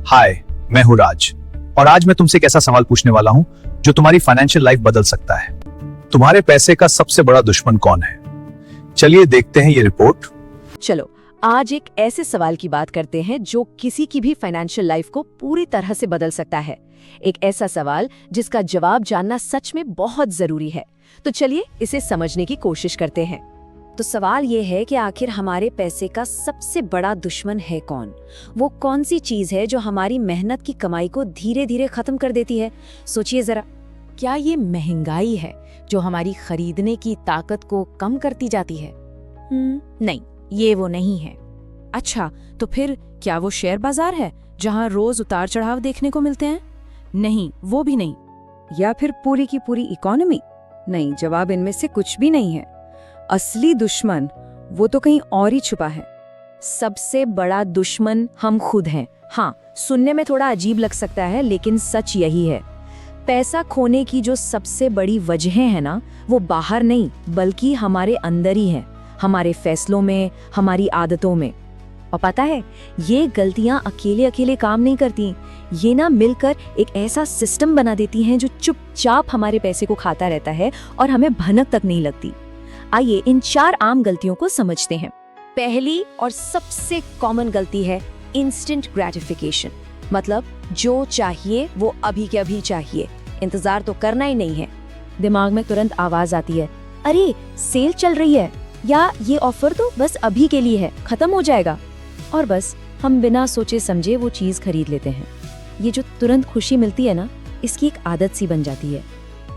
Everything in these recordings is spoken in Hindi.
हाय, मैं हूँ राज और आज मैं तुमसे एक ऐसा सवाल पूछने वाला हूँ जो तुम्हारी फाइनेंशियल लाइफ बदल सकता है। तुम्हारे पैसे का सबसे बड़ा दुश्मन कौन है? चलिए देखते हैं ये रिपोर्ट। चलो आज एक ऐसे सवाल की बात करते हैं जो किसी की भी फाइनेंशियल लाइफ को पूरी तरह से बदल सकता है। एक ऐसा सवाल जिसका जवाब जानना सच में बहुत जरूरी है। तो चलिए इसे समझने की कोशिश करते हैं। तो सवाल ये है कि आखिर हमारे पैसे का सबसे बड़ा दुश्मन है कौन? वो कौन सी चीज है जो हमारी मेहनत की कमाई को धीरे धीरे खत्म कर देती है? सोचिए जरा, क्या ये महंगाई है जो हमारी खरीदने की ताकत को कम करती जाती है? नहीं, ये वो नहीं है। अच्छा, तो फिर क्या वो शेयर बाजार है जहां रोज उतार चढ़ाव देखने को मिलते हैं? नहीं, वो भी नहीं। या फिर पूरी की पूरी इकोनॉमी? नहीं, जवाब इनमें से कुछ भी नहीं है। असली दुश्मन वो तो कहीं और ही छुपा है। सबसे बड़ा दुश्मन हम खुद हैं। हाँ, सुनने में थोड़ा अजीब लग सकता है लेकिन सच यही है। पैसा खोने की जो सबसे बड़ी वजहें हैं ना, वो बाहर नहीं बल्कि हमारे अंदर ही है, हमारे फैसलों में, हमारी आदतों में। और पता है, ये गलतियां अकेले अकेले काम नहीं करती, ये ना मिलकर एक ऐसा सिस्टम बना देती हैं जो चुपचाप हमारे पैसे को खाता रहता है और हमें भनक तक नहीं लगती। आइए इन 4 आम गलतियों को समझते हैं। पहली और सबसे कॉमन गलती है इंस्टेंट ग्रेटिफिकेशन, मतलब जो चाहिए वो अभी के अभी चाहिए, इंतजार तो करना ही नहीं है। दिमाग में तुरंत आवाज आती है, अरे सेल चल रही है, या ये ऑफर तो बस अभी के लिए है, खत्म हो जाएगा, और बस हम बिना सोचे समझे वो चीज खरीद लेते हैं। ये जो तुरंत खुशी मिलती है ना, इसकी एक आदत सी बन जाती है।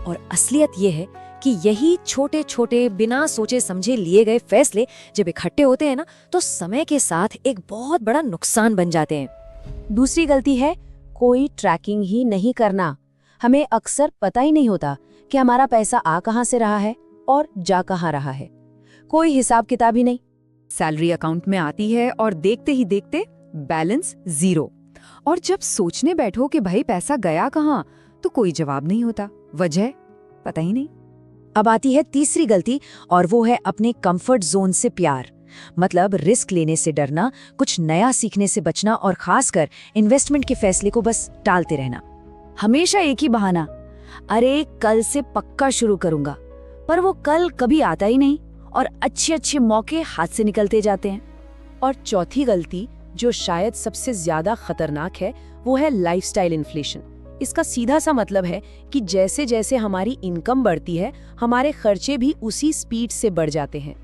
और असलियत ये है कि यही छोटे छोटे बिना सोचे समझे लिए गए फैसले जब इकट्ठे होते हैं ना, तो समय के साथ एक बहुत बड़ा नुकसान बन जाते हैं। दूसरी गलती है कोई ट्रैकिंग ही नहीं करना। हमें अक्सर पता ही नहीं होता कि हमारा पैसा आ कहां से रहा है और जा कहां रहा है। कोई हिसाब किताब ही नहीं। सैलरी अकाउंट में आती है और देखते ही देखते बैलेंस 0। और जब सोचने बैठो कि भाई पैसा गया कहाँ, तो कोई जवाब नहीं होता, वजह पता ही नहीं। अब आती है तीसरी गलती, और वो है अपने कंफर्ट जोन से प्यार, मतलब रिस्क लेने से डरना, कुछ नया सीखने से बचना और खासकर इन्वेस्टमेंट के फैसले को बस टालते रहना। हमेशा एक ही बहाना, अरे कल से पक्का शुरू करूंगा, पर वो कल कभी आता ही नहीं और अच्छे अच्छे मौके हाथ से निकलते जाते हैं। और चौथी गलती, जो शायद सबसे ज्यादा खतरनाक है, वो है लाइफस्टाइल इन्फ्लेशन। इसका सीधा सा मतलब है कि जैसे जैसे हमारी इनकम बढ़ती है, हमारे खर्चे भी उसी स्पीड से बढ़ जाते हैं।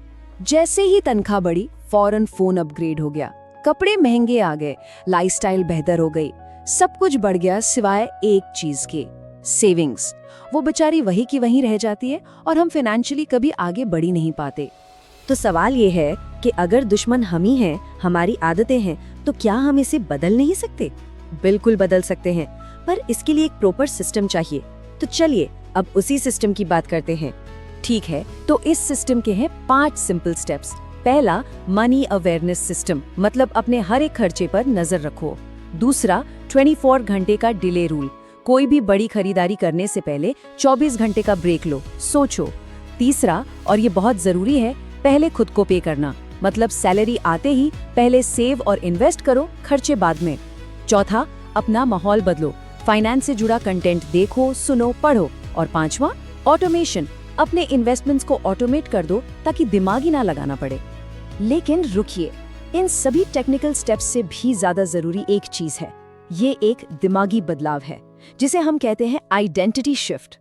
जैसे ही तनख्वाह बढ़ी, फौरन फोन अपग्रेड हो गया, कपड़े महंगे आ गए, लाइफस्टाइल बेहतर हो गई, सब कुछ बढ़ गया सिवाय एक चीज के, सेविंग्स। वो बेचारी वही की वहीं रह जाती है और हम फाइनेंशियली कभी आगे बढ़ ही नहीं पाते। तो सवाल ये है कि अगर दुश्मन हम ही हैं, हमारी आदतें हैं, तो क्या हम इसे बदल नहीं सकते? बिल्कुल बदल सकते हैं, पर इसके लिए एक प्रॉपर सिस्टम चाहिए। तो चलिए अब उसी सिस्टम की बात करते हैं। ठीक है, तो इस सिस्टम के हैं 5 सिंपल स्टेप्स। पहला, मनी अवेयरनेस सिस्टम, मतलब अपने हर एक खर्चे पर नजर रखो। दूसरा, 24 घंटे का डिले रूल, कोई भी बड़ी खरीदारी करने से पहले 24 घंटे का ब्रेक लो, सोचो। तीसरा, और ये बहुत जरूरी है, पहले खुद को पे करना, मतलब सैलरी आते ही पहले सेव और इन्वेस्ट करो, खर्चे बाद में। चौथा, अपना माहौल बदलो, फाइनेंस से जुड़ा कंटेंट देखो, सुनो, पढ़ो। और पांचवा, ऑटोमेशन, अपने इन्वेस्टमेंट्स को ऑटोमेट कर दो ताकि दिमाग ही ना लगाना पड़े। लेकिन रुकिए, इन सभी टेक्निकल स्टेप्स से भी ज्यादा जरूरी एक चीज है। ये एक दिमागी बदलाव है जिसे हम कहते हैं आइडेंटिटी शिफ्ट।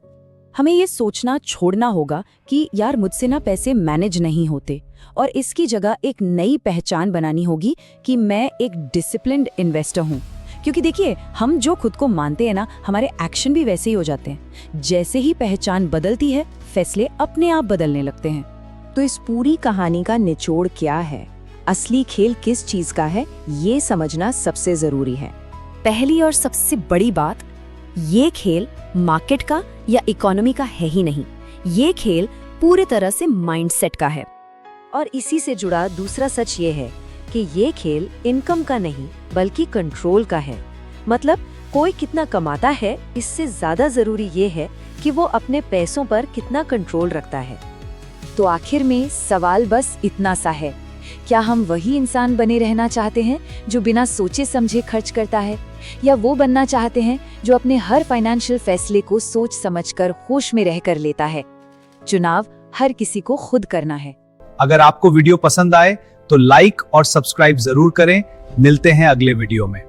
हमें ये सोचना छोड़ना होगा कि यार मुझसे ना पैसे मैनेज नहीं होते, और इसकी जगह एक नई पहचान बनानी होगी कि मैं एक डिसिप्लिन्ड इन्वेस्टर हूँ। क्योंकि देखिए, हम जो खुद को मानते हैं ना, हमारे एक्शन भी वैसे ही हो जाते हैं। जैसे ही पहचान बदलती है, फैसले अपने आप बदलने लगते हैं। तो इस पूरी कहानी का निचोड़ क्या है, असली खेल किस चीज का है, ये समझना सबसे जरूरी है। पहली और सबसे बड़ी बात, ये खेल मार्केट का या इकोनॉमी का है ही नहीं, ये खेल पूरी तरह से माइंडसेट का है। और इसी से जुड़ा दूसरा सच ये है कि ये खेल इनकम का नहीं बल्कि कंट्रोल का है। मतलब कोई कितना कमाता है, इससे ज्यादा जरूरी ये है कि वो अपने पैसों पर कितना कंट्रोल रखता है। तो आखिर में सवाल बस इतना सा है क्या हम वही इंसान बने रहना चाहते हैं जो बिना सोचे समझे खर्च करता है, या वो बनना चाहते हैं जो अपने हर फाइनेंशियल फैसले को सोच समझकर होश में रहकर लेता है? चुनाव हर किसी को खुद करना है। अगर आपको वीडियो पसंद आए तो लाइक और सब्सक्राइब जरूर करें। मिलते हैं अगले वीडियो में।